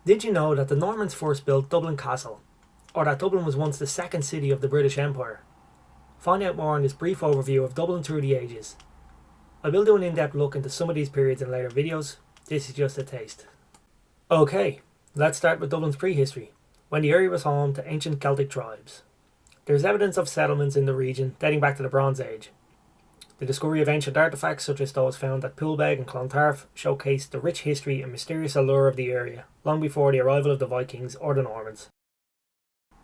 Did you know that the Normans first built Dublin Castle, or that Dublin was once the second city of the British Empire? Find out more in this brief overview of Dublin through the ages. I will do an in-depth look into some of these periods in later videos. This is just a taste. Okay, let's start with Dublin's prehistory, when the area was home to ancient Celtic tribes. There is evidence of settlements in the region dating back to the Bronze Age. The discovery of ancient artefacts such as those found at Poolbeg and Clontarf showcased the rich history and mysterious allure of the area long before the arrival of the Vikings or the Normans.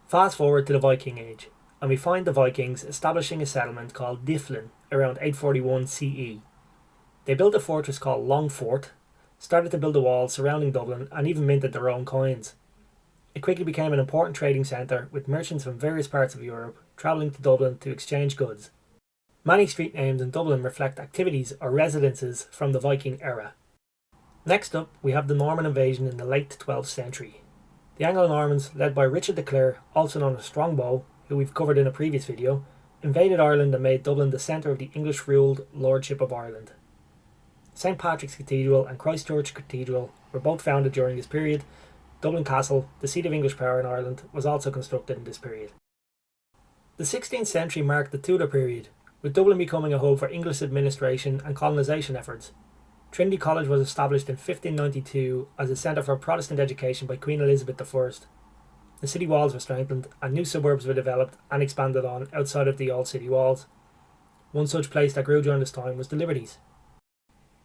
Fast forward to the Viking Age, and we find the Vikings establishing a settlement called Dyflin around 841 CE. They built a fortress called Longfort, started to build a wall surrounding Dublin, and even minted their own coins. It quickly became an important trading centre, with merchants from various parts of Europe travelling to Dublin to exchange goods. Many street names in Dublin reflect activities or residences from the Viking era. Next up, we have the Norman invasion in the late 12th century. The Anglo-Normans, led by Richard de Clare, also known as Strongbow, who we've covered in a previous video, invaded Ireland and made Dublin the centre of the English-ruled Lordship of Ireland. St Patrick's Cathedral and Christchurch Cathedral were both founded during this period. Dublin Castle, the seat of English power in Ireland, was also constructed in this period. The 16th century marked the Tudor period, with Dublin becoming a hub for English administration and colonisation efforts. Trinity College was established in 1592 as a centre for Protestant education by Queen Elizabeth I. The city walls were strengthened and new suburbs were developed and expanded on outside of the old city walls. One such place that grew during this time was the Liberties.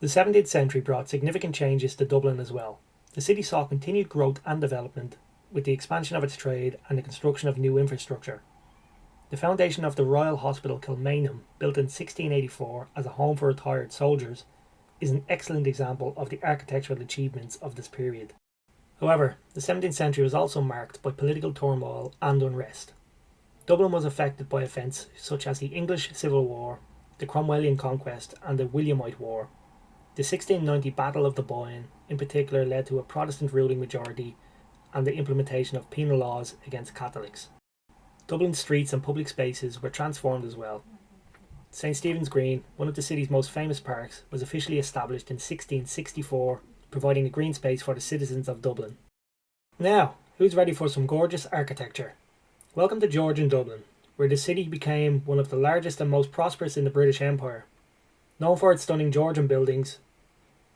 The 17th century brought significant changes to Dublin as well. The city saw continued growth and development with the expansion of its trade and the construction of new infrastructure. The foundation of the Royal Hospital Kilmainham, built in 1684 as a home for retired soldiers, is an excellent example of the architectural achievements of this period. However, the 17th century was also marked by political turmoil and unrest. Dublin was affected by events such as the English Civil War, the Cromwellian Conquest and the Williamite War. The 1690 Battle of the Boyne in particular led to a Protestant ruling majority and the implementation of penal laws against Catholics. Dublin's streets and public spaces were transformed as well. St Stephen's Green, one of the city's most famous parks, was officially established in 1664, providing a green space for the citizens of Dublin. Now, who's ready for some gorgeous architecture? Welcome to Georgian Dublin, where the city became one of the largest and most prosperous in the British Empire. Known for its stunning Georgian buildings,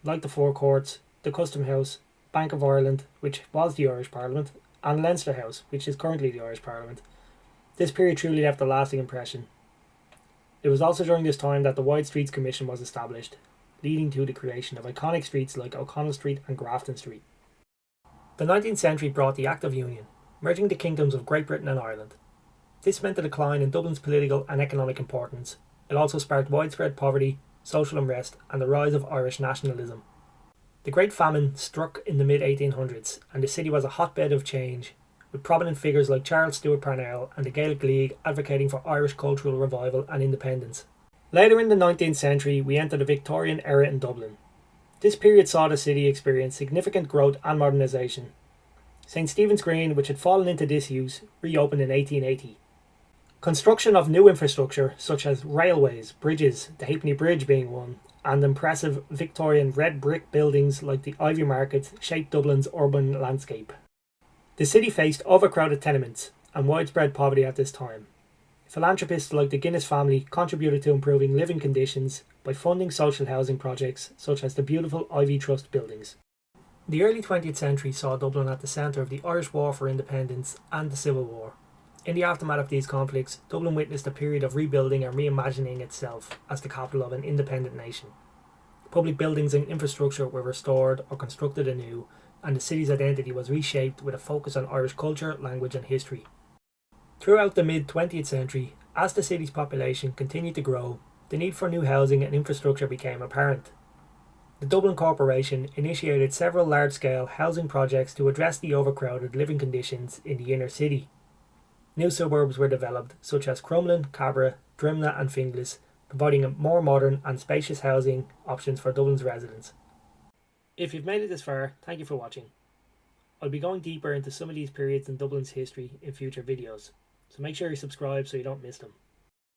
like the Four Courts, the Custom House, Bank of Ireland, which was the Irish Parliament, and Leinster House, which is currently the Irish Parliament, this period truly left a lasting impression. It was also during this time that the Wide Streets Commission was established, leading to the creation of iconic streets like O'Connell Street and Grafton Street. The 19th century brought the Act of Union, merging the kingdoms of Great Britain and Ireland. This meant a decline in Dublin's political and economic importance. It also sparked widespread poverty, social unrest, and the rise of Irish nationalism. The Great Famine struck in the mid-1800s, and the city was a hotbed of change, with prominent figures like Charles Stewart Parnell and the Gaelic League advocating for Irish cultural revival and independence. Later in the 19th century, we enter the Victorian era in Dublin. This period saw the city experience significant growth and modernisation. St Stephen's Green, which had fallen into disuse, reopened in 1880. Construction of new infrastructure, such as railways, bridges, the Halfpenny Bridge being one, and impressive Victorian red brick buildings like the Ivy Market, shaped Dublin's urban landscape. The city faced overcrowded tenements and widespread poverty at this time. Philanthropists like the Guinness family contributed to improving living conditions by funding social housing projects such as the beautiful Ivy Trust buildings. The early 20th century saw Dublin at the centre of the Irish War for Independence and the Civil War. In the aftermath of these conflicts, Dublin witnessed a period of rebuilding and reimagining itself as the capital of an independent nation. Public buildings and infrastructure were restored or constructed anew, and the city's identity was reshaped with a focus on Irish culture, language and history. Throughout the mid-20th century, as the city's population continued to grow, the need for new housing and infrastructure became apparent. The Dublin Corporation initiated several large-scale housing projects to address the overcrowded living conditions in the inner city. New suburbs were developed, such as Crumlin, Cabra, Drimna and Finglas, providing more modern and spacious housing options for Dublin's residents. If you've made it this far, thank you for watching. I'll be going deeper into some of these periods in Dublin's history in future videos, so make sure you subscribe so you don't miss them.